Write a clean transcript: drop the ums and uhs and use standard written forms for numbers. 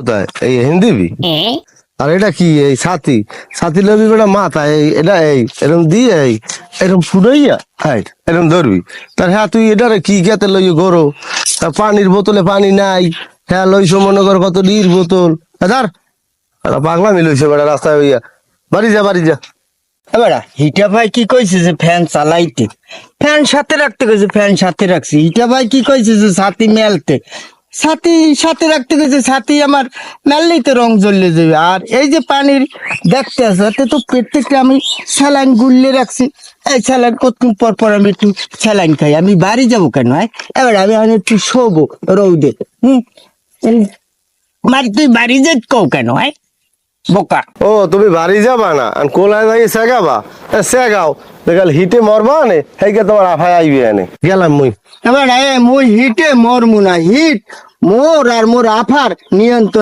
কোথায় এই হিন্দি বি আর এটা কি এই ছাতি ছাতি লবি বেটা মাথা এই এটা এই এরকম দিয়ে এই এরকম ফুটাইয়া হাইট এরকম ধরবি তার হ্যাঁ তুই এটারে কি খেতে লই গরো তা পানির বোতলে পানি নাই হ্যাঁ লইছো মনে কর কত ডির বোতল ধর পাগলা মিলইছে বেটা রাস্তায় হইয়া বাড়ি যা এবার হিটা ভাই কি কইছে যে ফ্যান চালাইতে ফ্যান সাথে রাখতে কইছে ফ্যান সাথে রাখছি হিটা ভাই কি কইছে যে ছাতি মেলতে ছাতি সাথে রাখতে কইছে ছাতি আমার মেললেই তো রং জ্বললে যাবে আর এই যে পানির দেখতে আছে এতে তো প্রত্যেকটা আমি স্যালাইন গুললে রাখছি এই স্যালাইন কতক্ষণ পর পর আমি একটু স্যালাইন খাই আমি বাড়ি যাবো কেন হয় এবার আমি একটু শোবো রৌদে মার তুই বাড়ি যাই কও কেন হয় বোকা ও তুমি বাড়ি যাবা না আর কোলায় যাই সেগাবা সেগাও দেখাল হিটে মরবা নে হেকে তোমার আফায় আইবি এনে গেলাম মুই এবার মুই হিটে মরমু না হিট মোর আর মোর আফার নিয়ন্ত্রণ